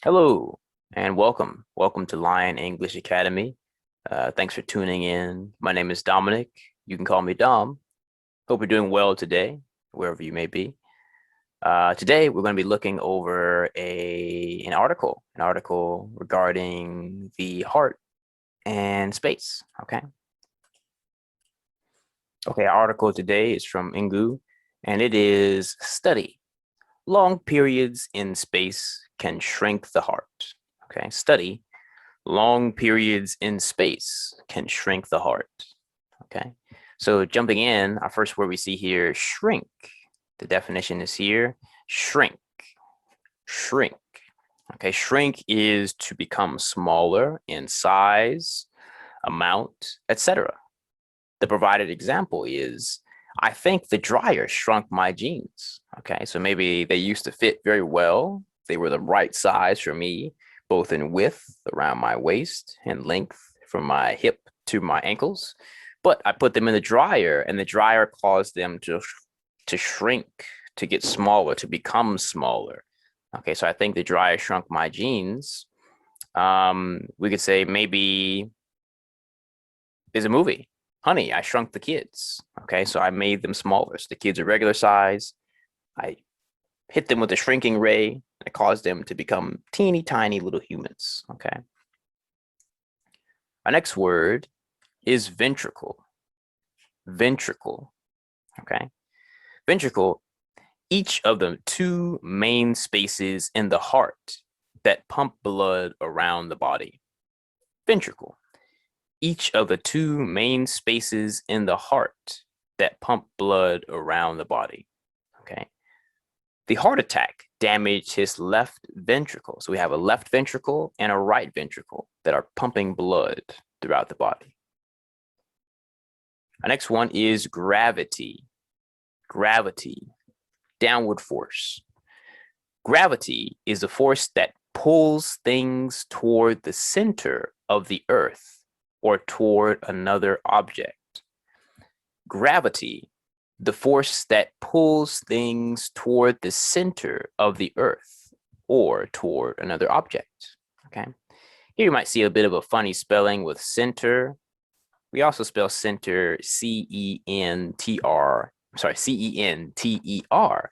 Hello and welcome. Welcome to Lion English Academy. Thanks for tuning in. My name is Dominic. You can call me Dom. Hope you're doing well today, wherever you may be. Today, we're going to be looking over an article regarding the heart and space. Okay, our article today is from Ingu, and it is study. Long periods in space can shrink the heart. Okay, study. Long periods in space can shrink the heart. Okay, so jumping in, our first word we see here, shrink. The definition is here, shrink, shrink. Okay, shrink is to become smaller in size, amount, etc. The provided example is, I think the dryer shrunk my jeans. Okay, so maybe they used to fit very well. They were the right size for me, both in width around my waist and length from my hip to my ankles. But I put them in the dryer, and the dryer caused them to shrink, to get smaller, to become smaller. Okay, so I think the dryer shrunk my jeans. We could say maybe there's a movie, Honey, I Shrunk the Kids. Okay, so I made them smaller. So the kids are regular size. I hit them with a shrinking ray, and it caused them to become teeny tiny little humans. Okay. Our next word is ventricle. Ventricle. Okay. Ventricle, each of the two main spaces in the heart that pump blood around the body. Ventricle, each of the two main spaces in the heart that pump blood around the body. Okay. The heart attack damaged his left ventricle. So we have a left ventricle and a right ventricle that are pumping blood throughout the body. Our next one is gravity. Gravity, downward force. Gravity is the force that pulls things toward the center of the earth or toward another object. Gravity, the force that pulls things toward the center of the earth or toward another object. Okay. Here you might see a bit of a funny spelling with center. We also spell center C-E-N-T-R. Sorry, C-E-N-T-E-R.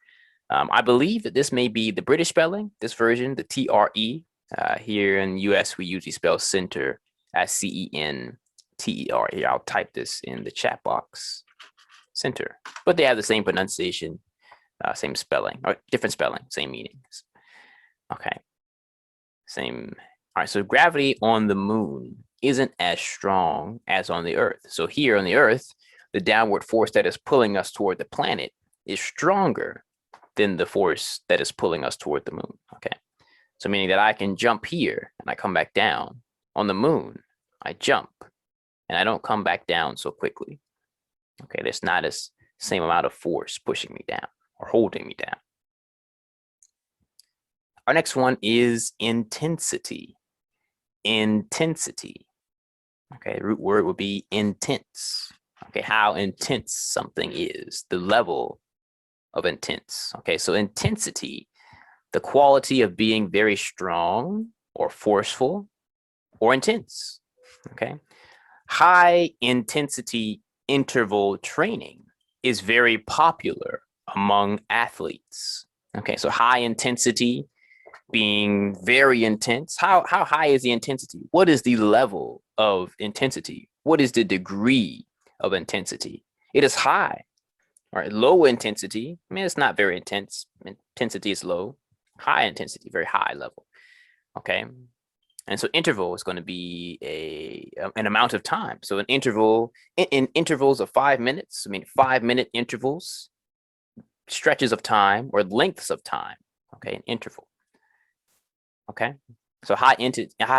I believe that this may be the British spelling, this version, the T-R-E. Here in the US, we usually spell center as C-E-N-T-E-R. Here, I'll type this in the chat box. Center. But they have the same pronunciation, same spelling, or different spelling, same meanings. Okay. Same. All right, so gravity on the moon isn't as strong as on the Earth. So here on the Earth, the downward force that is pulling us toward the planet is stronger than the force that is pulling us toward the moon. Okay. So meaning that I can jump here and I come back down. On the moon, I jump and I don't come back down so quickly. Okay, there's not as same amount of force pushing me down or holding me down. Our next one is intensity. Intensity. Okay, the root word would be intense. Okay, how intense something is, the level of intense. Okay, so intensity, the quality of being very strong or forceful or intense. Okay, high intensity interval training is very popular among athletes. Okay, so high intensity being very intense. How high is the intensity? What is the level of intensity? What is the degree of intensity? It is high. All right, low intensity, I mean, it's not very intense. Intensity is low. High intensity, very high level. Okay, and so interval is going to be an amount of time. So an interval in intervals of 5 minutes, I mean 5-minute intervals, stretches of time or lengths of time. Okay, an interval. Okay, so high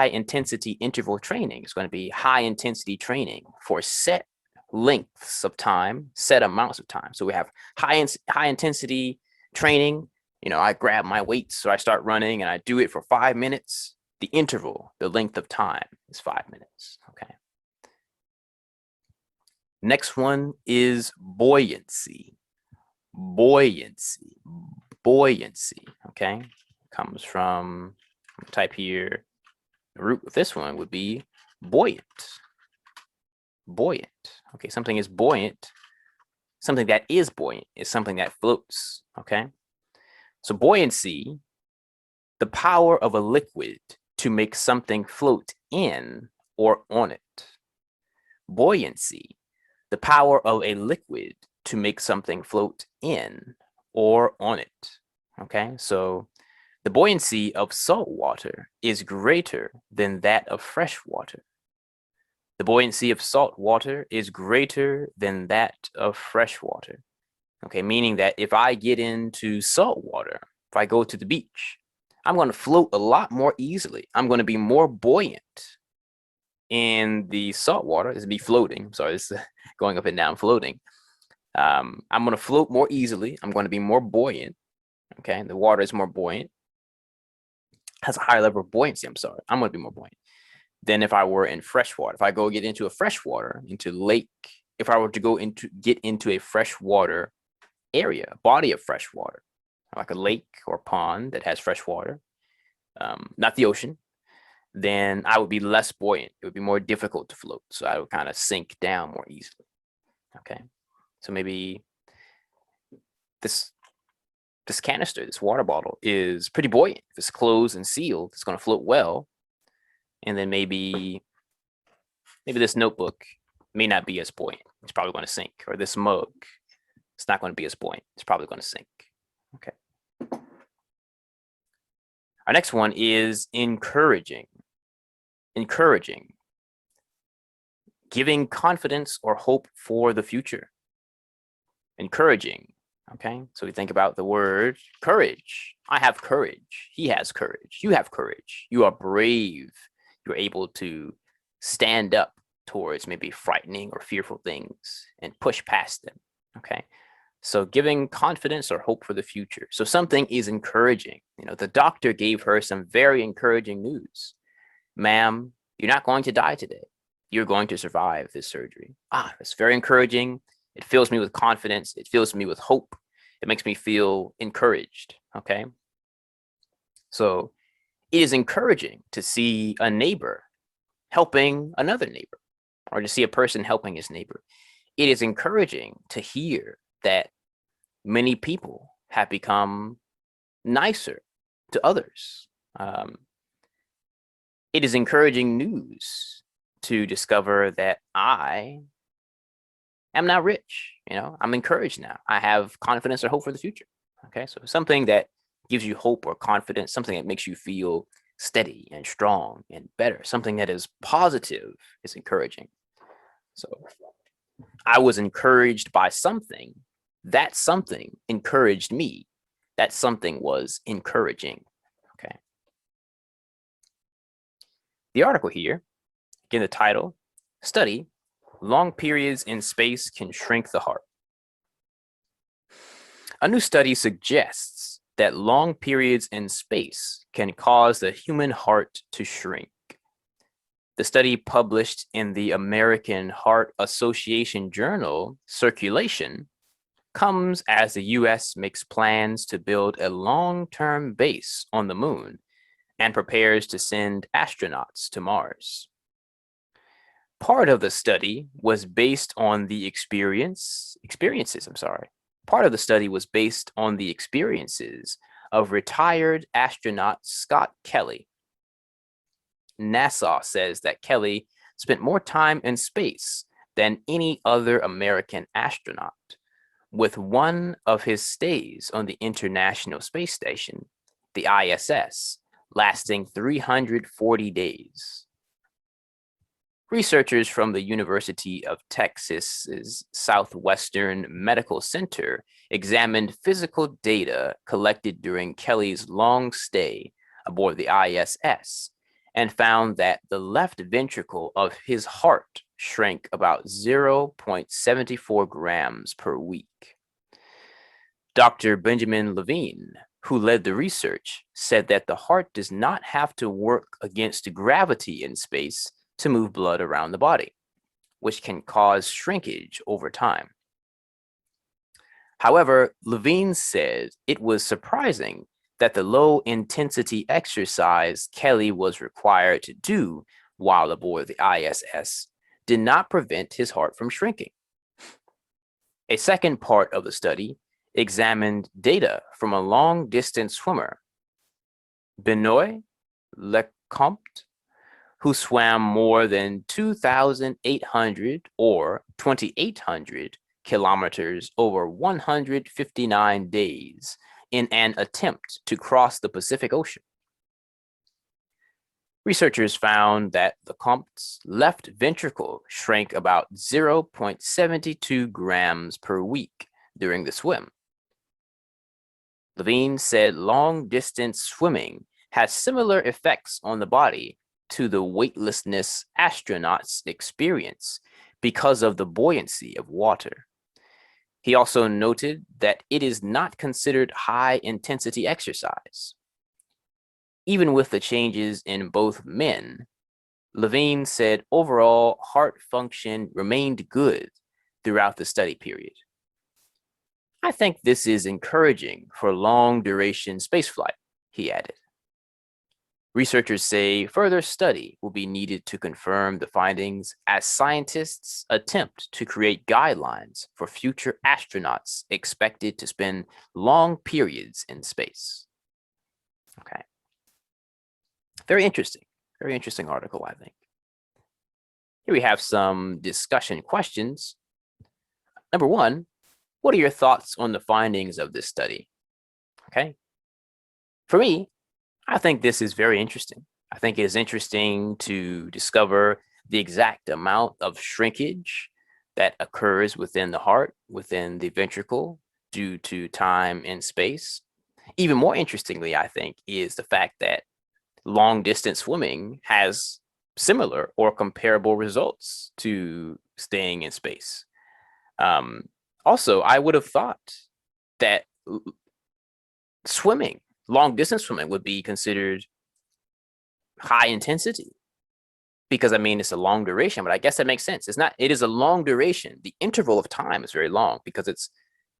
intensity interval training is going to be high intensity training for set lengths of time, set amounts of time. So we have high intensity training. You know, I grab my weights, so I start running and I do it for 5 minutes. The interval, the length of time is 5 minutes. Okay. Next one is buoyancy. Buoyancy. Buoyancy. Okay. Comes from Type here, the root of this one would be buoyant. Buoyant. Okay, something is buoyant. Something that is buoyant is something that floats. Okay, so buoyancy, the power of a liquid to make something float in or on it. Buoyancy, the power of a liquid to make something float in or on it. Okay, so the buoyancy of salt water is greater than that of fresh water. The buoyancy of salt water is greater than that of fresh water. Okay, meaning that if I get into salt water, if I go to the beach, I'm going to float a lot more easily. I'm going to be more buoyant in the salt water. This would be floating. Sorry, this is going up and down, floating. I'm going to float more easily. I'm going to be more buoyant. Okay, the water is more buoyant, has a higher level of buoyancy. I'm sorry, I'm going to be more buoyant than if I were in freshwater. If I go get into a freshwater, into lake, if I were to go get into a freshwater area, body of fresh water, like a lake or pond that has fresh water, not the ocean, then I would be less buoyant. It would be more difficult to float. So I would kind of sink down more easily. Okay. So maybe this canister, this water bottle is pretty buoyant. If it's closed and sealed, it's going to float well. And then maybe this notebook may not be as buoyant. It's probably going to sink. Or this mug, it's not going to be as buoyant. It's probably going to sink. Okay. Our next one is encouraging. Encouraging. Giving confidence or hope for the future. Encouraging. Okay, so we think about the word courage. I have courage. He has courage. You have courage. You are brave. You're able to stand up towards maybe frightening or fearful things and push past them. Okay, so giving confidence or hope for the future. So something is encouraging. You know, the doctor gave her some very encouraging news. Ma'am, you're not going to die today. You're going to survive this surgery. It's very encouraging. It fills me with confidence. It fills me with hope. It makes me feel encouraged. Okay. So it is encouraging to see a neighbor helping another neighbor, or to see a person helping his neighbor. It is encouraging to hear that many people have become nicer to others. It is encouraging news to discover that I am now rich. You know, I'm encouraged now. I have confidence or hope for the future. Okay, so something that gives you hope or confidence, something that makes you feel steady and strong and better, something that is positive is encouraging. So I was encouraged by something. That something encouraged me. That something was encouraging. Okay. The article here, again, the title, study, long periods in space can shrink the heart. A new study suggests that long periods in space can cause the human heart to shrink. The study, published in the American Heart Association journal Circulation, comes as the US makes plans to build a long-term base on the moon and prepares to send astronauts to Mars. Part of the study was based on the Part of the study was based on the experiences of retired astronaut Scott Kelly. NASA says that Kelly spent more time in space than any other American astronaut, with one of his stays on the International Space Station, the ISS, lasting 340 days. Researchers from the University of Texas's Southwestern Medical Center examined physical data collected during Kelly's long stay aboard the ISS and found that the left ventricle of his heart shrank about 0.74 grams per week. Dr. Benjamin Levine, who led the research, said that the heart does not have to work against gravity in space to move blood around the body, which can cause shrinkage over time. However, Levine said it was surprising that the low intensity exercise Kelly was required to do while aboard the ISS did not prevent his heart from shrinking. A second part of the study examined data from a long distance swimmer, Benoit Lecomte, who swam more than 2,800 or 2,800 kilometers over 159 days in an attempt to cross the Pacific Ocean. Researchers found that Lecomte's left ventricle shrank about 0.72 grams per week during the swim. Levine said long-distance swimming has similar effects on the body to the weightlessness astronauts experience because of the buoyancy of water. He also noted that it is not considered high-intensity exercise. Even with the changes in both men, Levine said overall heart function remained good throughout the study period. I think this is encouraging for long-duration spaceflight, he added. Researchers say further study will be needed to confirm the findings as scientists attempt to create guidelines for future astronauts expected to spend long periods in space. Okay. Very interesting article, I think. Here we have some discussion questions. Number one, what are your thoughts on the findings of this study? Okay. For me, I think this is very interesting. I think it is interesting to discover the exact amount of shrinkage that occurs within the heart, within the ventricle, due to time and space. Even more interestingly, I think, is the fact that long distance swimming has similar or comparable results to staying in space. Also, I would have thought that swimming, long distance swimming, would be considered high intensity because I mean it's a long duration, but I guess that makes sense. It's not, it is a long duration. The interval of time is very long because it's,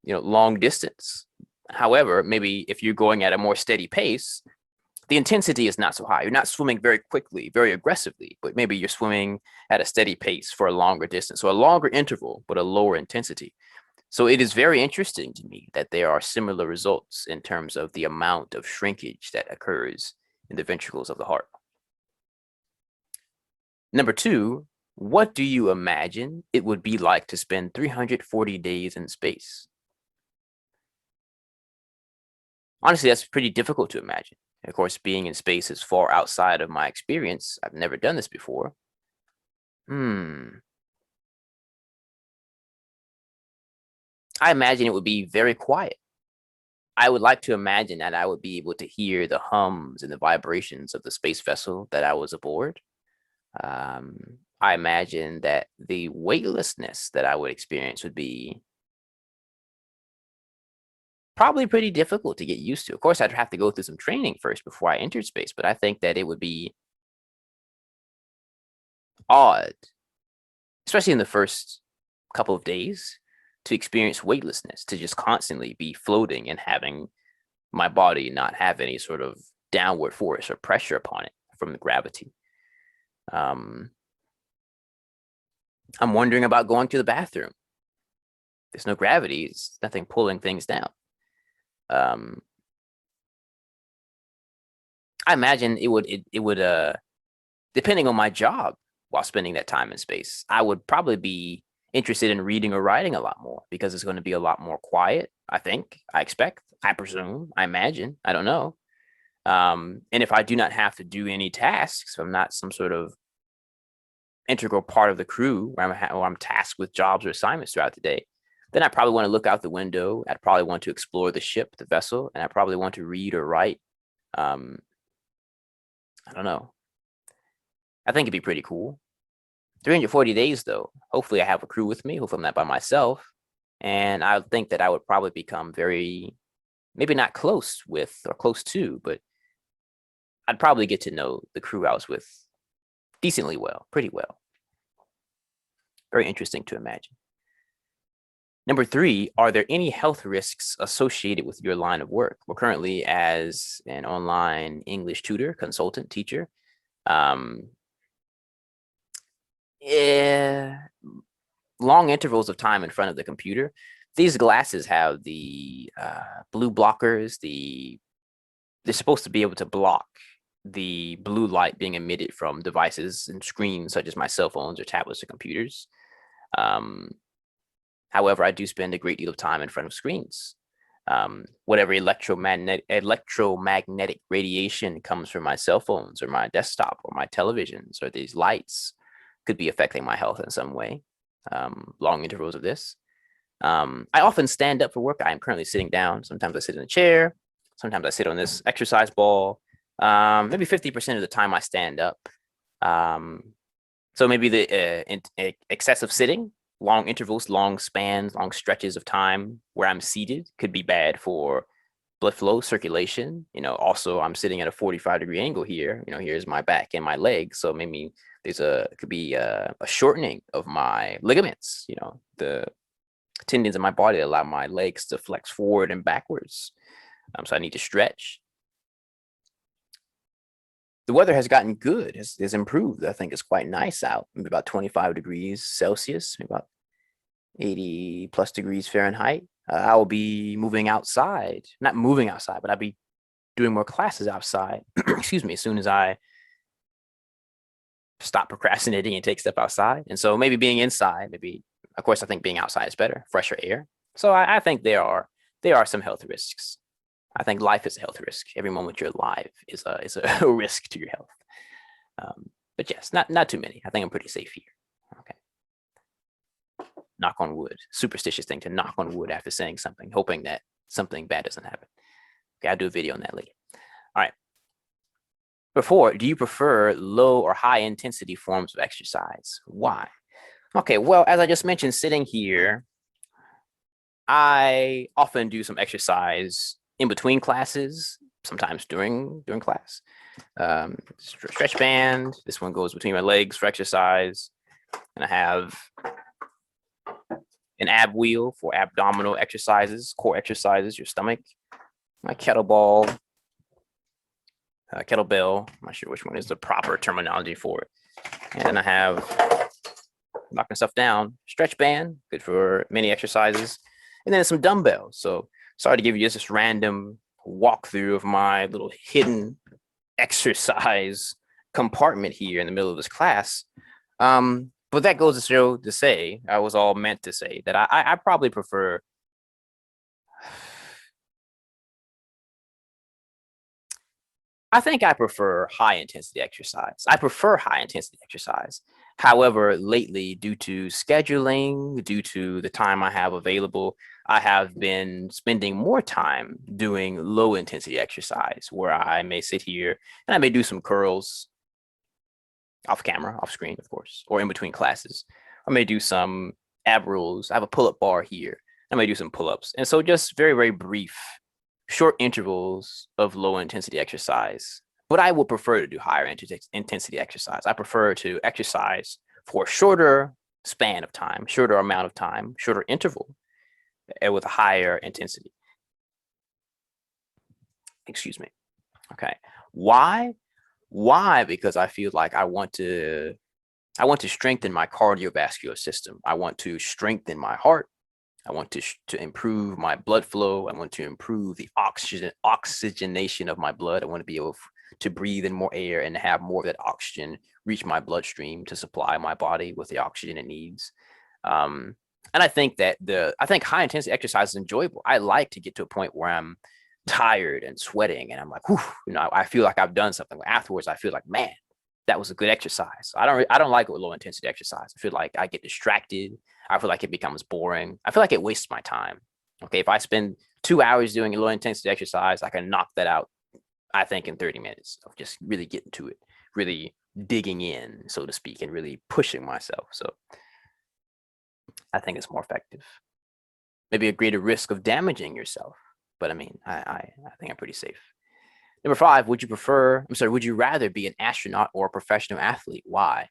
long distance. However, maybe if you're going at a more steady pace, the intensity is not so high. You're not swimming very quickly, very aggressively, but maybe you're swimming at a steady pace for a longer distance. So a longer interval, but a lower intensity. So it is very interesting to me that there are similar results in terms of the amount of shrinkage that occurs in the ventricles of the heart. Number two, what do you imagine it would be like to spend 340 days in space? Honestly, that's pretty difficult to imagine. Of course, being in space is far outside of my experience. I've never done this before. I imagine it would be very quiet. I would like to imagine that I would be able to hear the hums and the vibrations of the space vessel that I was aboard. I imagine that the weightlessness that I would experience would be probably pretty difficult to get used to. Of course, I'd have to go through some training first before I entered space, but I think that it would be odd, especially in the first couple of days, to experience weightlessness, to just constantly be floating and having my body not have any sort of downward force or pressure upon it from the gravity. I'm wondering about going to the bathroom. There's no gravity, it's nothing pulling things down. I imagine it would depending on my job while spending that time in space, I would probably be interested in reading or writing a lot more because it's going to be a lot more quiet, I think, I expect, I presume, I imagine, I don't know. And if I do not have to do any tasks, if I'm not some sort of integral part of the crew where I'm tasked with jobs or assignments throughout the day, then I probably want to look out the window. I'd probably want to explore the ship, the vessel, and I probably want to read or write. I don't know. I think it'd be pretty cool. 340 days, though. Hopefully, I have a crew with me. Hopefully, I'm not by myself. And I think that I would probably become very, maybe not close with or close to, but I'd probably get to know the crew I was with decently well, pretty well. Very interesting to imagine. Number three, are there any health risks associated with your line of work? Well, currently, as an online English tutor, consultant, teacher, um, yeah, long intervals of time in front of the computer. These glasses have the blue blockers. They're supposed to be able to block the blue light being emitted from devices and screens such as my cell phones or tablets or computers. Um, However, I do spend a great deal of time in front of screens. Whatever electromagnetic radiation comes from my cell phones or my desktop or my televisions or these lights could be affecting my health in some way. Long intervals of this. I often stand up for work. I am currently sitting down. Sometimes I sit in a chair. Sometimes I sit on this exercise ball. Maybe 50% of the time I stand up. So maybe the excessive sitting, long intervals, long spans, long stretches of time where I'm seated could be bad for blood flow, circulation. Also I'm sitting at a 45-degree angle here. Here's my back and my legs. So maybe could be a shortening of my ligaments. The tendons in my body allow my legs to flex forward and backwards. So I need to stretch. The weather has gotten good, has improved. I think it's quite nice out, maybe about 25 degrees Celsius, maybe about 80 plus degrees Fahrenheit. I will be moving outside, not moving outside, but I'll be doing more classes outside, excuse me, as soon as I stop procrastinating and take a step outside. And so maybe being inside, of course, I think being outside is better, fresher air. So I think there are some health risks. I think life is a health risk. Every moment you're alive is a risk to your health. But yes, not too many. I think I'm pretty safe here. Okay. Knock on wood. Superstitious thing to knock on wood after saying something, hoping that something bad doesn't happen. Okay, I'll do a video on that later. All right. Do you prefer low or high intensity forms of exercise? Why? Okay, well, as I just mentioned, sitting here, I often do some exercise in between classes, sometimes during class. Stretch band. This one goes between my legs for exercise. And I have an ab wheel for abdominal exercises, core exercises, your stomach. My kettlebell. I'm not sure which one is the proper terminology for it. And then I have knocking stuff down, stretch band, good for many exercises. And then some dumbbells. So sorry to give you just this random walkthrough of my little hidden exercise compartment here in the middle of this class. But that goes to say, I was all meant to say that I probably prefer I think I prefer high intensity exercise. I prefer high intensity exercise. However, lately, due to scheduling, due to the time I have available, I have been spending more time doing low intensity exercise where I may sit here and I may do some curls off camera, off screen, of course, or in between classes. I may do some ab rolls. I have a pull up bar here. I may do some pull ups. And so just very, very brief short intervals of low intensity exercise, but I would prefer to do higher intensity exercise. I prefer to exercise for a shorter span of time, shorter amount of time, shorter interval, and with a higher intensity. Excuse me. Okay. Why? Why? Because I feel like I want to strengthen my cardiovascular system. I want to strengthen my heart. I want to improve my blood flow. I want to improve the oxygenation of my blood. I want to be able to breathe in more air and have more of that oxygen reach my bloodstream to supply my body with the oxygen it needs. And I think that high intensity exercise is enjoyable. I like to get to a point where I'm tired and sweating and I'm like, whew, I feel like I've done something. Afterwards, I feel like, man, that was a good exercise. I don't like low intensity exercise. I feel like I get distracted. I feel like it becomes boring. I feel like it wastes my time. Okay, if I spend 2 hours doing a low intensity exercise, I can knock that out, I think, in 30 minutes of just really getting to it, really digging in, so to speak, and really pushing myself. So I think it's more effective. Maybe a greater risk of damaging yourself, but I mean, I think I'm pretty safe. Number 5, would you rather be an astronaut or a professional athlete? Why?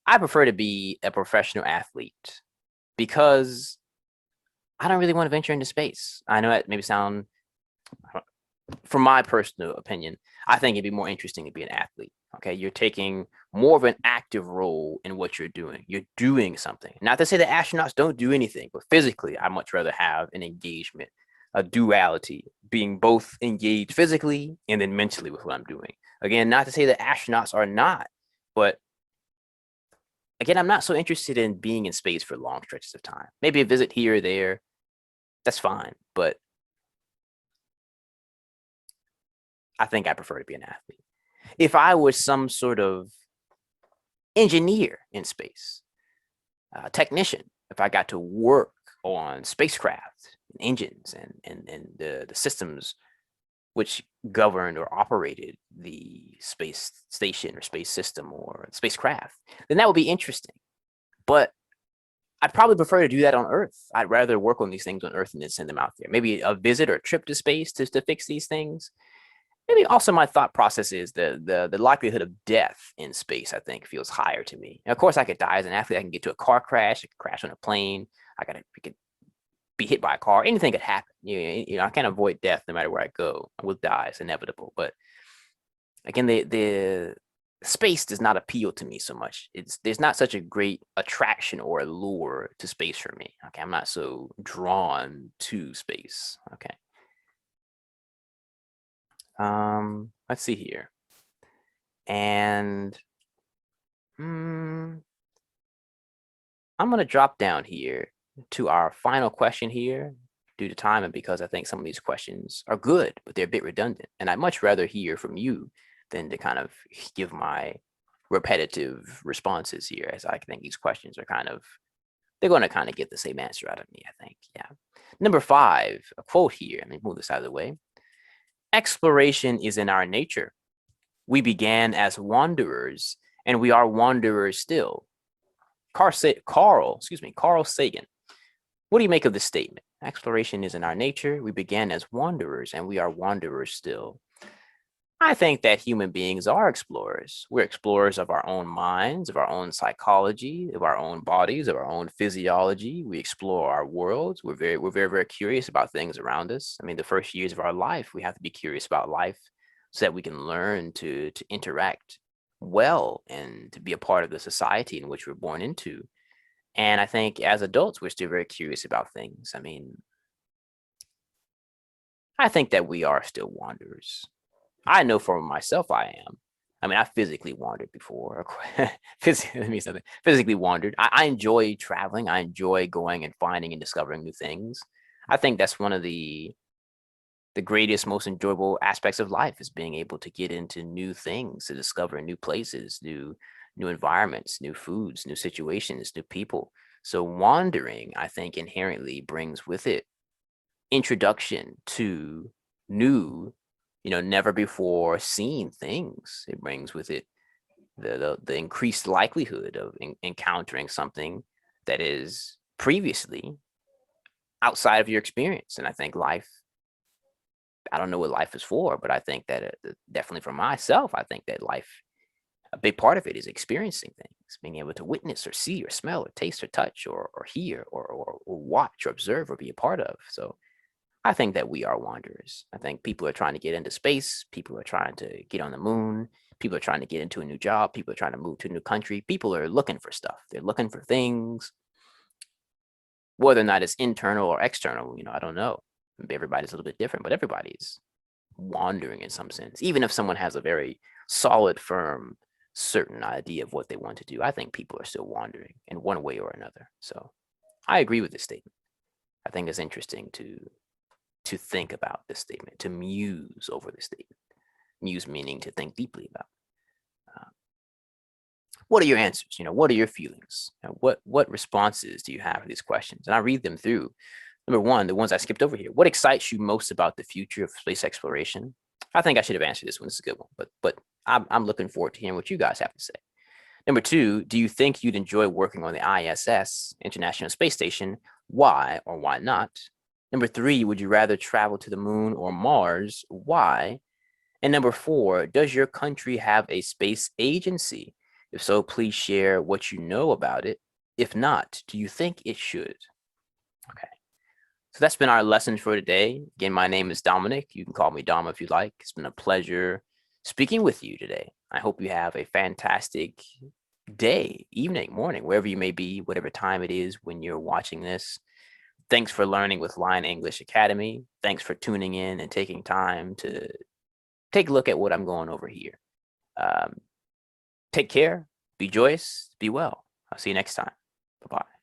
I prefer to be a professional athlete because I don't really want to venture into space. I know that maybe sound, from my personal opinion, I think it'd be more interesting to be an athlete. Okay, you're taking more of an active role in what you're doing. You're doing something. Not to say that astronauts don't do anything, but physically, I much rather have an engagement, a duality, being both engaged physically and then mentally with what I'm doing. Again, not to say that astronauts are not, but again, I'm not so interested in being in space for long stretches of time. Maybe a visit here or there, that's fine, but I think I prefer to be an athlete. If I was some sort of engineer in space, technician, if I got to work on spacecraft and engines and the systems which governed or operated the space station or space system or spacecraft, then that would be interesting. But I'd probably prefer to do that on Earth. I'd rather work on these things on Earth and then send them out there. Maybe a visit or a trip to space to fix these things. Maybe also my thought process is the likelihood of death in space, I think, feels higher to me. And of course, I could die as an athlete. I can get to a car crash. I could crash on a plane. I could be hit by a car. Anything could happen. I can't avoid death no matter where I go. I will die. It's inevitable. But again, the space does not appeal to me so much. There's not such a great attraction or allure to space for me. Okay, I'm not so drawn to space. Okay. Let's see here. And I'm gonna drop down here to our final question here due to time and because I think some of these questions are good, but they're a bit redundant. And I'd much rather hear from you than to kind of give my repetitive responses here, as I think these questions are they're going to kind of get the same answer out of me, I think. Yeah. Number 5, a quote here. Let me move this out of the way. Exploration is in our nature. We began as wanderers, and we are wanderers still. Carl Sagan. What do you make of this statement? Exploration is in our nature. We began as wanderers, and we are wanderers still. I think that human beings are explorers. We're explorers of our own minds, of our own psychology, of our own bodies, of our own physiology. We explore our worlds. We're very, very curious about things around us. I mean, the first years of our life, we have to be curious about life so that we can learn to interact well and to be a part of the society in which we're born into. And I think as adults, we're still very curious about things. I mean, I think that we are still wanderers. I know for myself I am. I mean, I physically wandered before. Physically, let me say something. Physically wandered. I enjoy traveling. I enjoy going and finding and discovering new things. I think that's one of the greatest, most enjoyable aspects of life is being able to get into new things, to discover new places, new environments, new foods, new situations, new people. So wandering, I think, inherently brings with it introduction to new, never before seen things. It brings with it the increased likelihood of encountering something that is previously outside of your experience. And I think I don't know what life is for, but I think that definitely for myself, I think that life, a big part of it is experiencing things, being able to witness or see or smell or taste or touch or hear or watch or observe or be a part of. So I think that we are wanderers. I think people are trying to get into space. People are trying to get on the moon. People are trying to get into a new job. People are trying to move to a new country. People are looking for stuff. They're looking for things. Whether or not it's internal or external, I don't know. Maybe everybody's a little bit different, but everybody's wandering in some sense. Even if someone has a very solid, firm, certain idea of what they want to do, I think people are still wandering in one way or another. So I agree with this statement. I think it's interesting to think about this statement, to muse over this statement. Muse meaning to think deeply about. What are your answers? What are your feelings? What responses do you have to these questions? And I read them through. Number 1, the ones I skipped over here. What excites you most about the future of space exploration? I think I should have answered this one. This is a good one, but I'm looking forward to hearing what you guys have to say. Number 2, do you think you'd enjoy working on the ISS, International Space Station? Why or why not? Number 3, would you rather travel to the moon or Mars? Why? And number 4, does your country have a space agency? If so, please share what you know about it. If not, do you think it should? Okay. So that's been our lesson for today. Again, my name is Dominic. You can call me Dom if you like. It's been a pleasure speaking with you today. I hope you have a fantastic day, evening, morning, wherever you may be, whatever time it is when you're watching this. Thanks for learning with Lion English Academy. Thanks for tuning in and taking time to take a look at what I'm going over here. Um, Take care, be joyous, be well. I'll see you next time. Bye-bye.